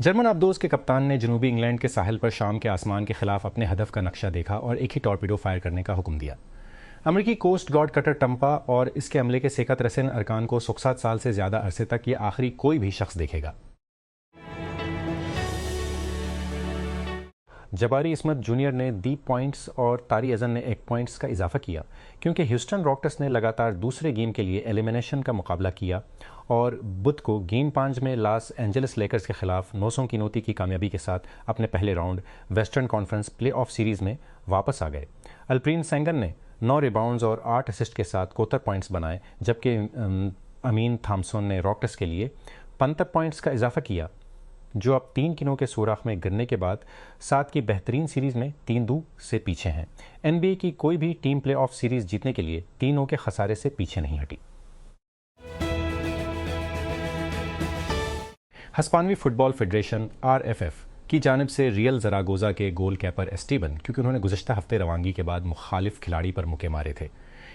German آبدوز کے کپتان نے جنوبی انگلینڈ کے ساحل پر شام کے آسمان کے خلاف اپنے ہدف کا نقشہ دیکھا اور ایک ہی ٹارپیڈو فائر کرنے کا حکم دیا۔ امریکی کوسٹ گارڈ کٹر ٹمپا اور اس کے عملے کے سیکت رسن ارکان کو 67 سال سے زیادہ عرصے تک یہ آخری کوئی بھی شخص دیکھے گا۔ جباری عصمت جونیئر نے دیپ پوائنٹس اور طاری ازن نے 1 پوائنٹس کا اضافہ کیا کیونکہ ہیوسٹن راکٹرز نے لگاتار دوسرے گیم کے لیے ایلیمنیشن کا مقابلہ کیا اور بدھ کو گیم 5 میں لاس اینجلس لیکرز کے خلاف 999 کی کامیابی کے ساتھ اپنے پہلے round western conference play of series میں واپس آ گئے۔ الپرین سینگن نے 9 ریباؤنڈز اور 8 اسسٹ کے ساتھ 71 پوائنٹس بنائے، جبکہ امین تھامسن نے راکٹرز کے لیے 75 پوائنٹس کا اضافہ کیا، جو اب 3 کنوں کے سوراخ میں گرنے کے بعد 7 کی بہترین سیریز میں 3-2 سے پیچھے ہیں۔ این بی اے کی کوئی بھی ٹیم پلے آف سیریز جیتنے کے لیے 3 کے خسارے سے پیچھے نہیں ہٹی۔ ہسپانوی فٹ بال فیڈریشن RFF کی جانب سے ریئل زراگوزا کے گول کیپر اسٹیبن، کیونکہ انہوں نے گزشتہ ہفتے روانگی کے بعد مخالف کھلاڑی پر مکے مارے تھے،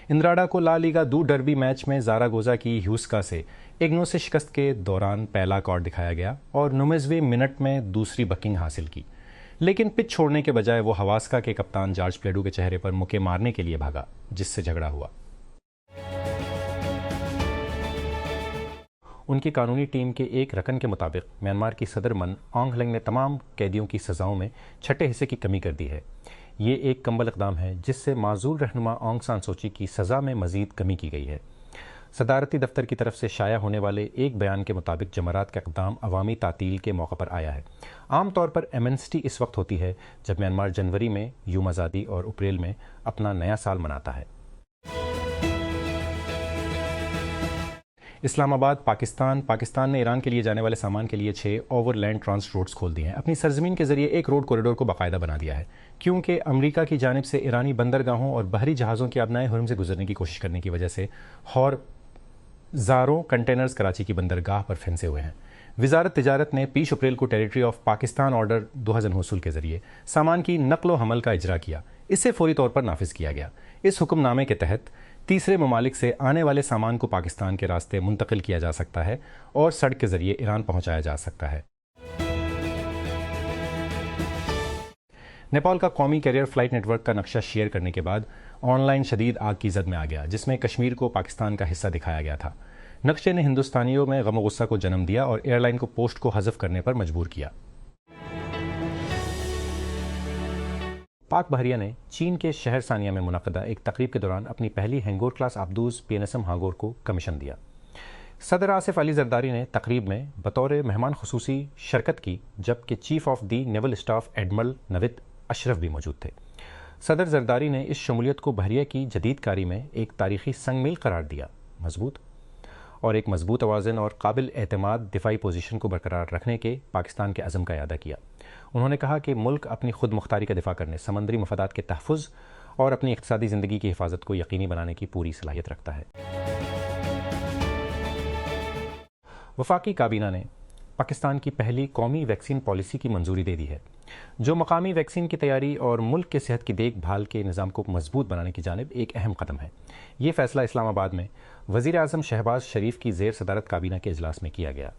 اندراڈا کو لا لیگا دو ڈربی میچ میں زاراگوزا کی ہیوسکا سے 1-9 سے شکست کے دوران پہلا کارڈ دکھایا گیا اور 90ویں منٹ میں دوسری بکنگ حاصل کی، لیکن پچ چھوڑنے کے بجائے وہ ہواسکا کے کپتان جارج پلیڈو کے چہرے پر مکے مارنے کے لیے بھاگا، جس سے جھگڑا ہوا۔ ان کی قانونی ٹیم کے ایک رکن کے مطابق میانمار کی صدر من آنگ ہلنگ نے تمام قیدیوں کی سزاؤں میں 6 حصے کی کمی کر دی ہے۔ یہ ایک کمبل اقدام ہے جس سے معزول رہنما آنگ سان سوچی کی سزا میں مزید کمی کی گئی ہے۔ صدارتی دفتر کی طرف سے شائع ہونے والے ایک بیان کے مطابق جمعرات کا اقدام عوامی تعطیل کے موقع پر آیا ہے۔ عام طور پر ایمنسٹی اس وقت ہوتی ہے جب میانمار جنوری میں یوم آزادی اور اپریل میں اپنا نیا سال مناتا ہے۔ اسلام آباد پاکستان نے ایران کے لیے جانے والے سامان کے لیے 6 اوور لینڈ ٹرانزٹ روڈز کھول دیے ہیں، اپنی سرزمین کے ذریعے ایک روڈ کوریڈور کو باقاعدہ بنا دیا ہے، کیونکہ امریکہ کی جانب سے ایرانی بندرگاہوں اور بحری جہازوں کے آبنائے حرم سے گزرنے کی کوشش کرنے کی وجہ سے ہزاروں کنٹینرز کراچی کی بندرگاہ پر پھنسے ہوئے ہیں۔ وزارت تجارت نے 20 اپریل کو ٹیریٹری آف پاکستان آرڈر 2000 حصول کے ذریعے سامان کی نقل و حمل کا اجرا کیا، اسے فوری طور پر نافذ کیا گیا۔ اس حکم نامے کے تحت تیسرے ممالک سے آنے والے سامان کو پاکستان کے راستے منتقل کیا جا سکتا ہے اور سڑک کے ذریعے ایران پہنچایا جا سکتا ہے۔ نیپال کا قومی کیریئر فلائٹ نیٹ ورک کا نقشہ شیئر کرنے کے بعد آن لائن شدید آگ کی زد میں آ گیا، جس میں کشمیر کو پاکستان کا حصہ دکھایا گیا تھا۔ نقشے نے ہندوستانیوں میں غم و غصہ کو جنم دیا اور ایئر لائن کو پوسٹ کو حذف کرنے پر مجبور کیا۔ پاک بحریہ نے چین کے شہر سانیہ میں منعقدہ ایک تقریب کے دوران اپنی پہلی ہینگور کلاس آبدوز PNSM ہانگور کو کمیشن دیا۔ صدر آصف علی زرداری نے تقریب میں بطور مہمان خصوصی شرکت کی، جبکہ chief of the naval staff admiral Naveed Ashraf بھی موجود تھے۔ صدر زرداری نے اس شمولیت کو بحریہ کی جدید کاری میں ایک تاریخی سنگ میل قرار دیا، ایک مضبوط توازن اور قابل اعتماد دفاعی پوزیشن کو برقرار رکھنے کے پاکستان کے عزم کا اعادہ کیا۔ انہوں نے کہا کہ ملک اپنی خود مختاری کا دفاع کرنے، سمندری مفادات کے تحفظ اور اپنی اقتصادی زندگی کی حفاظت کو یقینی بنانے کی پوری صلاحیت رکھتا ہے۔ وفاقی کابینہ نے پاکستان کی پہلی قومی ویکسین پالیسی کی منظوری دے دی ہے، جو مقامی ویکسین کی تیاری اور ملک کے صحت کی دیکھ بھال کے نظام کو مضبوط بنانے کی جانب ایک اہم قدم ہے۔ یہ فیصلہ اسلام آباد میں وزیر اعظم شہباز شریف کی زیر صدارت کابینہ کے اجلاس میں کیا گیا۔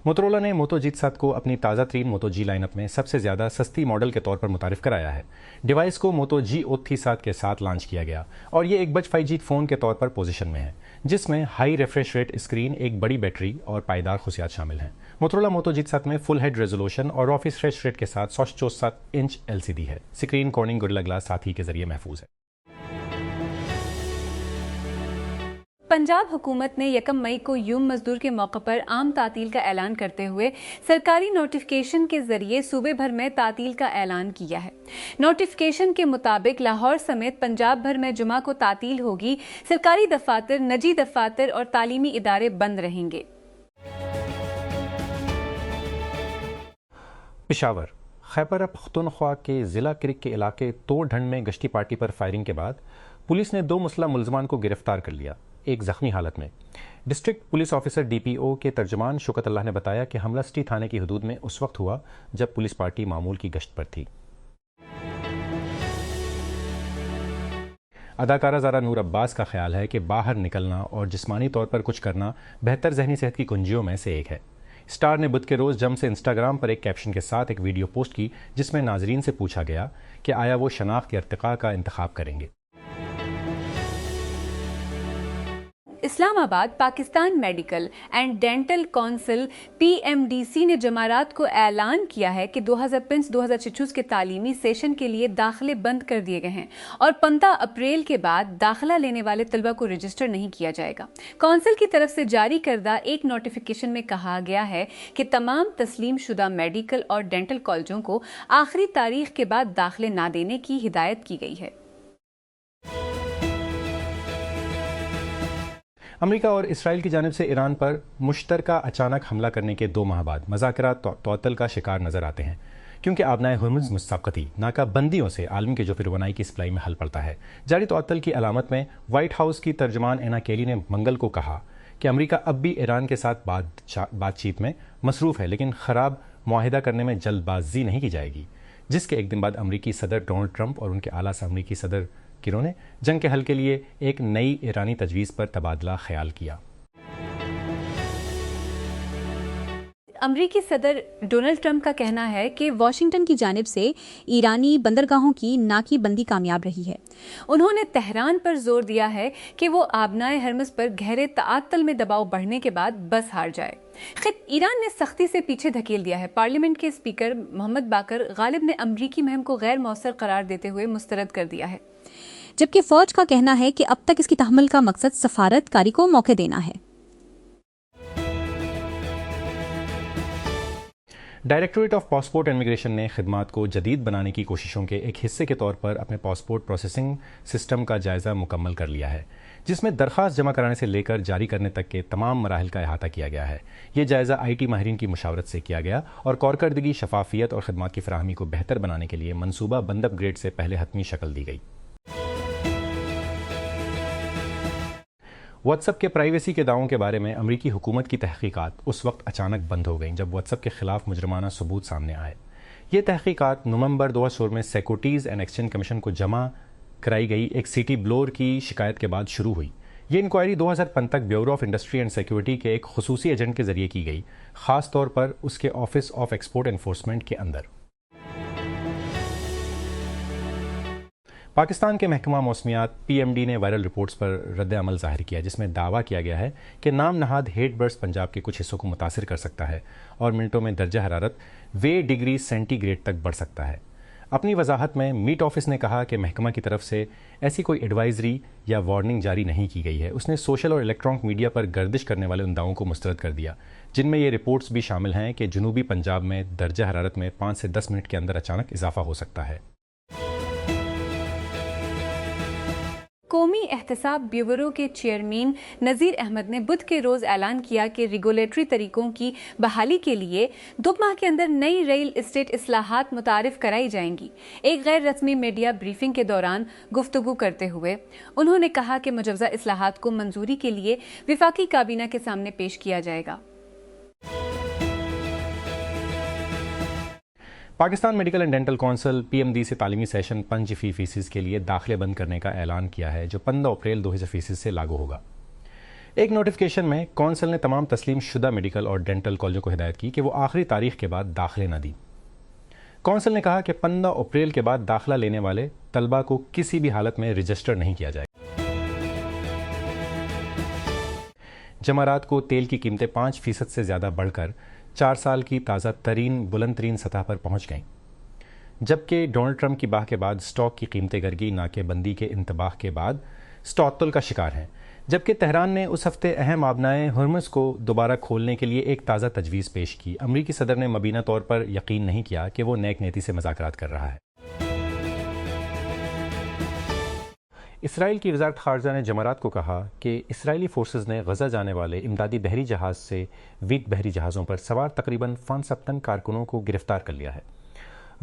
موٹورولا نے موٹو G7 کو اپنی تازہ ترین موٹو G لائن اپ میں سب سے زیادہ سستی ماڈل کے طور پر متعارف کرایا ہے۔ ڈیوائس کو موٹو G37 کے ساتھ لانچ کیا گیا اور یہ ایک بج 5G فون کے طور پر پوزیشن میں ہے، جس میں ہائی ریفریش ریٹ اسکرین، ایک بڑی بیٹری اور پائیدار خصوصیات شامل ہیں۔ موٹورولا موٹو G7 میں فل ہیڈ ریزولوشن اور رافی ریفریش ریٹ کے ساتھ 164 انچ LCD ہے۔ اسکرین کارننگ گورلا گلاس ساتھی کے ذریعے محفوظ ہے۔ پنجاب حکومت نے 1 مئی کو یوم مزدور کے موقع پر عام تعطیل کا اعلان کرتے ہوئے سرکاری نوٹیفیکیشن کے ذریعے صوبے بھر میں تعطیل کا اعلان کیا ہے۔ نوٹیفیکیشن کے مطابق لاہور سمیت پنجاب بھر میں جمعہ کو تعطیل ہوگی، سرکاری دفاتر، نجی دفاتر اور تعلیمی ادارے بند رہیں گے۔ پشاور خیبر پختونخوا کے ضلع کرک کے علاقے توڑ ڈھنڈ میں گشتی پارٹی پر فائرنگ کے بعد پولیس نے 2 مسلح ملزمان کو گرفتار کر لیا، ایک زخمی حالت میں۔ ڈسٹرکٹ پولیس آفیسر DPO کے ترجمان شوکت اللہ نے بتایا کہ حملہ سٹی تھانے کی حدود میں اس وقت ہوا جب پولیس پارٹی معمول کی گشت پر تھی۔ اداکارہ زارا نور عباس کا خیال ہے کہ باہر نکلنا اور جسمانی طور پر کچھ کرنا بہتر ذہنی صحت کی کنجیوں میں سے ایک ہے۔ اسٹار نے بدھ کے روز جم سے انسٹاگرام پر ایک کیپشن کے ساتھ ایک ویڈیو پوسٹ کی جس میں ناظرین سے پوچھا گیا کہ آیا وہ شناخت یا ارتقاء کا انتخاب کریں گے۔ اسلام آباد Pakistan medical and dental council PMDC نے جمعرات کو اعلان کیا ہے کہ 2025-2026 کے تعلیمی سیشن کے لیے داخلے بند کر دیے گئے ہیں اور 15 اپریل کے بعد داخلہ لینے والے طلبہ کو رجسٹر نہیں کیا جائے گا۔ کونسل کی طرف سے جاری کردہ ایک نوٹیفیکیشن میں کہا گیا ہے کہ تمام تسلیم شدہ میڈیکل اور ڈینٹل کالجوں کو آخری تاریخ کے بعد داخلے نہ دینے کی ہدایت کی گئی ہے۔ امریکہ اور اسرائیل کی جانب سے ایران پر مشترکہ اچانک حملہ کرنے کے 2 ماہ بعد مذاکرات تعطل کا شکار نظر آتے ہیں، کیونکہ آبنائے ہرمز مسابقتی ناکہ بندیوں سے عالم کے جو روانائی کی سپلائی میں حل پڑتا ہے۔ جاری تعطل کی علامت میں وائٹ ہاؤس کی ترجمان اینا کیلی نے منگل کو کہا کہ امریکہ اب بھی ایران کے ساتھ بات چیت میں مصروف ہے، لیکن خراب معاہدہ کرنے میں جلد بازی نہیں کی جائے گی، جس کے ایک دن بعد امریکی صدر ڈونلڈ ٹرمپ اور ان کے اعلیٰ امریکی صدر کیروں نے جنگ کے حل کے لیے ایک نئی ایرانی تجویز پر تبادلہ خیال کیا۔ امریکی صدر ڈونلڈ ٹرمپ کا کہنا ہے کہ واشنگٹن کی جانب سے ایرانی بندرگاہوں کی ناکی بندی کامیاب رہی ہے۔ انہوں نے تہران پر زور دیا ہے کہ وہ آبنائے ہرمز پر گہرے تعطل میں دباؤ بڑھنے کے بعد بس ہار جائے۔ ایران نے سختی سے پیچھے دھکیل دیا ہے۔ پارلیمنٹ کے اسپیکر محمد باقر غالب نے امریکی مہم کو غیر مؤثر قرار دیتے ہوئے مسترد کر دیا ہے، جبکہ فوج کا کہنا ہے کہ اب تک اس کی تحمل کا مقصد سفارت کاری کو موقع دینا ہے۔ ڈائریکٹوریٹ آف پاسپورٹ امیگریشن نے خدمات کو جدید بنانے کی کوششوں کے ایک حصے کے طور پر اپنے پاسپورٹ پروسیسنگ سسٹم کا جائزہ مکمل کر لیا ہے، جس میں درخواست جمع کرانے سے لے کر جاری کرنے تک کے تمام مراحل کا احاطہ کیا گیا ہے۔ یہ جائزہ IT ماہرین کی مشاورت سے کیا گیا اور کارکردگی، شفافیت اور خدمات کی فراہمی کو بہتر بنانے کے لیے منصوبہ بند اپ گریڈ سے پہلے حتمی شکل دی گئی۔ واٹس ایپ کے پرائیویسی کے دعووں کے بارے میں امریکی حکومت کی تحقیقات اس وقت اچانک بند ہو گئیں جب واٹس ایپ کے خلاف مجرمانہ ثبوت سامنے آئے۔ یہ تحقیقات نومبر 2016 میں سیکورٹیز اینڈ ایکسچینج کمیشن کو جمع کرائی گئی ایک سٹی بلور کی شکایت کے بعد شروع ہوئی۔ یہ انکوائری 2005 تک bureau of industry and security کے ایک خصوصی ایجنٹ کے ذریعے کی گئی، خاص طور پر اس کے آفس آف ایکسپورٹ انفورسمنٹ کے اندر۔ پاکستان کے محکمہ موسمیات PMD نے وائرل رپورٹس پر رد عمل ظاہر کیا، جس میں دعویٰ کیا گیا ہے کہ نام نہاد ہیٹ برسٹ پنجاب کے کچھ حصوں کو متاثر کر سکتا ہے اور منٹوں میں درجہ حرارت 20 ڈگری سینٹی گریڈ تک بڑھ سکتا ہے۔ اپنی وضاحت میں میٹ آفس نے کہا کہ محکمہ کی طرف سے ایسی کوئی ایڈوائزری یا وارننگ جاری نہیں کی گئی ہے۔ اس نے سوشل اور الیکٹرانک میڈیا پر گردش کرنے والے ان دعووں کو مسترد کر دیا، جن میں یہ رپورٹس بھی شامل ہیں کہ جنوبی پنجاب میں درجہ حرارت میں 5 سے 10 منٹ کے اندر اچانک اضافہ ہو سکتا ہے۔ قومی احتساب بیورو کے چیئرمین نذیر احمد نے بدھ کے روز اعلان کیا کہ ریگولیٹری طریقوں کی بحالی کے لیے 2 ماہ کے اندر نئی ریل اسٹیٹ اصلاحات متعارف کرائی جائیں گی۔ ایک غیر رسمی میڈیا بریفنگ کے دوران گفتگو کرتے ہوئے انہوں نے کہا کہ مجوزہ اصلاحات کو منظوری کے لیے وفاقی کابینہ کے سامنے پیش کیا جائے گا۔ Pakistan medical and dental council PMD سے تعلیمی سیشن 5% کے لیے داخلے بند کرنے کا اعلان کیا ہے، جو 15 اپریل 2020 سے لاگو ہوگا۔ ایک نوٹیفیکیشن میں کونسل نے تمام تسلیم شدہ میڈیکل اور ڈینٹل کالجوں کو ہدایت کی کہ وہ آخری تاریخ کے بعد داخلے نہ دیں۔ کونسل نے کہا کہ 15 اپریل کے بعد داخلہ لینے والے طلبہ کو کسی بھی حالت میں رجسٹر نہیں کیا جائے گا۔ جمعرات کو تیل کی قیمتیں 5% سے زیادہ بڑھ کر 4 سال کی تازہ ترین بلند ترین سطح پر پہنچ گئیں، جبکہ ڈونلڈ ٹرمپ کی باہ کے بعد سٹاک کی قیمتیں گرگی ناکہ بندی کے انتباہ کے بعد تعطل کا شکار ہیں، جبکہ تہران نے اس ہفتے اہم آبنائے ہرمز کو دوبارہ کھولنے کے لیے ایک تازہ تجویز پیش کی۔ امریکی صدر نے مبینہ طور پر یقین نہیں کیا کہ وہ نیک نیتی سے مذاکرات کر رہا ہے۔ اسرائیل کی وزارت خارجہ نے جمعرات کو کہا کہ اسرائیلی فورسز نے غزہ جانے والے امدادی بحری جہاز سے ویٹ بحری جہازوں پر سوار تقریباً 65 کارکنوں کو گرفتار کر لیا ہے۔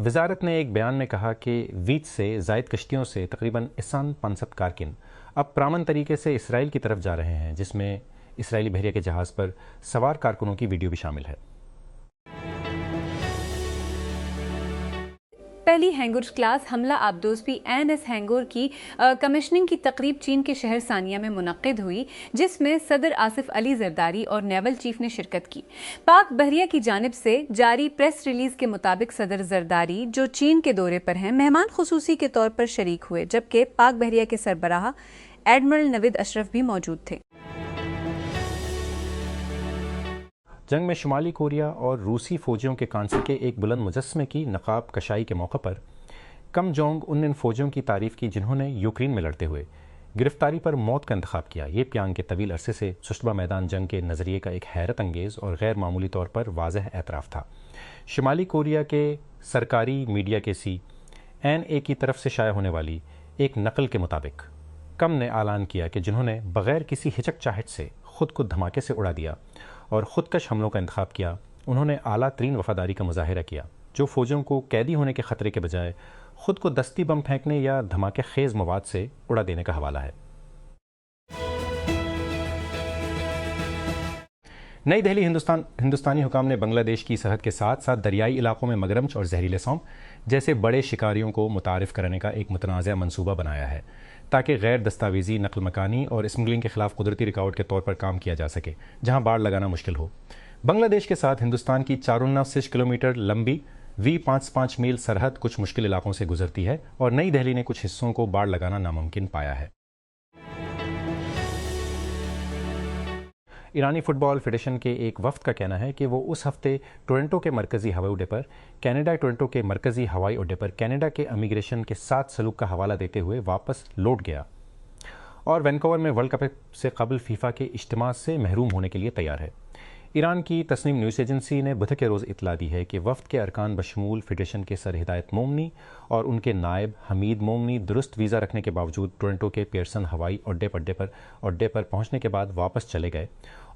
وزارت نے ایک بیان میں کہا کہ ویٹ سے زائد کشتیوں سے تقریباً 65 کارکن اب پرامن طریقے سے اسرائیل کی طرف جا رہے ہیں، جس میں اسرائیلی بحریہ کے جہاز پر سوار کارکنوں کی ویڈیو بھی شامل ہے۔ علی ہینگور کلاس حملہ آبدوز پی این ایس ہینگور کی کمیشننگ کی تقریب چین کے شہر ثانیہ میں منعقد ہوئی، جس میں صدر آصف علی زرداری اور نیول چیف نے شرکت کی۔ پاک بحریہ کی جانب سے جاری پریس ریلیز کے مطابق صدر زرداری، جو چین کے دورے پر ہیں، مہمان خصوصی کے طور پر شریک ہوئے، جبکہ پاک بحریہ کے سربراہ ایڈمرل نوید اشرف بھی موجود تھے۔ جنگ میں شمالی کوریا اور روسی فوجیوں کے کانسل کے ایک بلند مجسمے کی نقاب کشائی کے موقع پر کم جونگ ان فوجیوں کی تعریف کی جنہوں نے یوکرین میں لڑتے ہوئے گرفتاری پر موت کا انتخاب کیا۔ یہ پیانگ کے طویل عرصے سے سشبہ میدان جنگ کے نظریے کا ایک حیرت انگیز اور غیر معمولی طور پر واضح اعتراف تھا۔ شمالی کوریا کے سرکاری میڈیا کے CNA کی طرف سے شائع ہونے والی ایک نقل کے مطابق کم نے اعلان کیا کہ جنہوں نے بغیر کسی ہچکچاہٹ سے خود کو دھماکے سے اڑا دیا اور خودکش حملوں کا انتخاب کیا، انہوں نے اعلیٰ ترین وفاداری کا مظاہرہ کیا، جو فوجیوں کو قیدی ہونے کے خطرے کے بجائے خود کو دستی بم پھینکنے یا دھماکے خیز مواد سے اڑا دینے کا حوالہ ہے۔ نئی دہلی ہندوستانی حکام نے بنگلہ دیش کی سرحد کے ساتھ ساتھ دریائی علاقوں میں مگرمچھ اور زہریلے سونپ جیسے بڑے شکاریوں کو متعارف کرانے کا ایک متنازع منصوبہ بنایا ہے تاکہ غیر دستاویزی نقل مکانی اور اسمگلنگ کے خلاف قدرتی ریکارڈ کے طور پر کام کیا جا سکے جہاں باڑ لگانا مشکل ہو۔ بنگلہ دیش کے ساتھ ہندوستان کی 4.9 کلومیٹر لمبی V55 میل سرحد کچھ مشکل علاقوں سے گزرتی ہے اور نئی دہلی نے کچھ حصوں کو باڑ لگانا ناممکن پایا ہے۔ ایرانی فٹ بال فیڈریشن کے ایک وفد کا کہنا ہے کہ وہ اس ہفتے ٹورنٹو کے مرکزی ہوائی اڈے پر ٹورنٹو کے مرکزی ہوائی اڈے پر کینیڈا کے امیگریشن کے ساتھ سلوک کا حوالہ دیتے ہوئے واپس لوٹ گیا اور وینکوور میں ورلڈ کپ سے قبل فیفا کے اجتماع سے محروم ہونے کے لیے تیار ہے۔ ایران کی تسنیم نیوز ایجنسی نے بدھ کے روز اطلاع دی ہے کہ وفد کے ارکان بشمول فیڈریشن کے سر ہدایت مومنی اور ان کے نائب حمید مومنی درست ویزا رکھنے کے باوجود ٹورنٹو کے پیئرسن ہوائی اڈے پر پہنچنے کے بعد واپس چلے گئے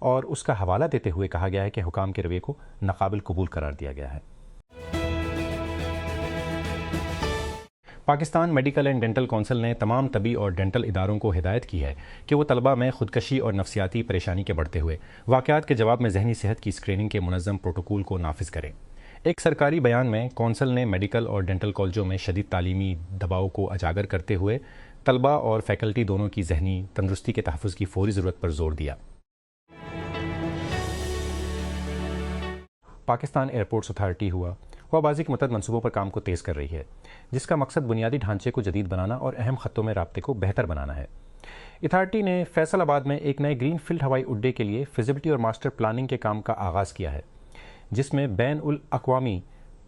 اور اس کا حوالہ دیتے ہوئے کہا گیا ہے کہ حکام کے رویے کو ناقابل قبول قرار دیا گیا ہے۔ Pakistan medical and dental council نے تمام طبی اور ڈینٹل اداروں کو ہدایت کی ہے کہ وہ طلباء میں خودکشی اور نفسیاتی پریشانی کے بڑھتے ہوئے واقعات کے جواب میں ذہنی صحت کی اسکریننگ کے منظم پروٹوکول کو نافذ کریں۔ ایک سرکاری بیان میں کونسل نے میڈیکل اور ڈینٹل کالجوں میں شدید تعلیمی دباؤ کو اجاگر کرتے ہوئے طلباء اور فیکلٹی دونوں کی ذہنی تندرستی کے تحفظ کی فوری ضرورت پر زور دیا۔ پاکستان ایئرپورٹس اتھارٹی ہوا بازی کے متعدد منصوبوں پر کام کو تیز کر رہی ہے، جس کا مقصد بنیادی ڈھانچے کو جدید بنانا اور اہم خطوں میں رابطے کو بہتر بنانا ہے۔ اتھارٹی نے فیصل آباد میں ایک نئے گرین فیلڈ ہوائی اڈے کے لیے فیزیبلٹی اور ماسٹر پلاننگ کے کام کا آغاز کیا ہے، جس میں بین الاقوامی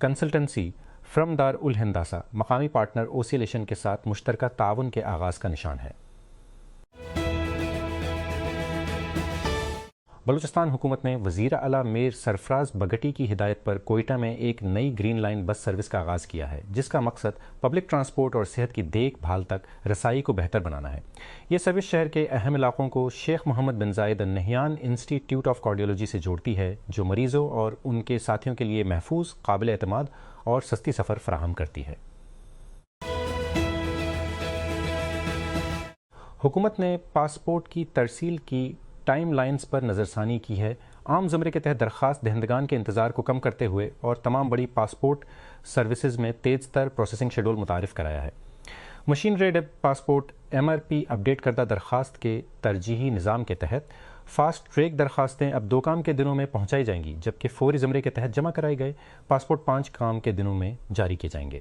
کنسلٹنسی فرم دار الہندسہ مقامی پارٹنر اوسیلیشن کے ساتھ مشترکہ تعاون کے آغاز کا نشان ہے۔ بلوچستان حکومت نے وزیر اعلیٰ میر سرفراز بگٹی کی ہدایت پر کوئٹہ میں ایک نئی گرین لائن بس سروس کا آغاز کیا ہے، جس کا مقصد پبلک ٹرانسپورٹ اور صحت کی دیکھ بھال تک رسائی کو بہتر بنانا ہے۔ یہ سروس شہر کے اہم علاقوں کو شیخ محمد بن زاید النہیان انسٹی ٹیوٹ آف کارڈیولوجی سے جوڑتی ہے، جو مریضوں اور ان کے ساتھیوں کے لیے محفوظ، قابل اعتماد اور سستی سفر فراہم کرتی ہے۔ حکومت نے پاسپورٹ کی ترسیل کی ٹائم لائنز پر نظر ثانی کی ہے، عام زمرے کے تحت درخواست دہندگان کے انتظار کو کم کرتے ہوئے اور تمام بڑی پاسپورٹ سروسز میں تیز تر پروسیسنگ شیڈول متعارف کرایا ہے۔ Machine read passport MRP update کردہ درخواست کے ترجیحی نظام کے تحت فاسٹ ٹریک درخواستیں اب 2 کام کے دنوں میں پہنچائی جائیں گی، جبکہ فوری زمرے کے تحت جمع کرائی گئے پاسپورٹ 5 کام کے دنوں میں جاری کیے جائیں گے۔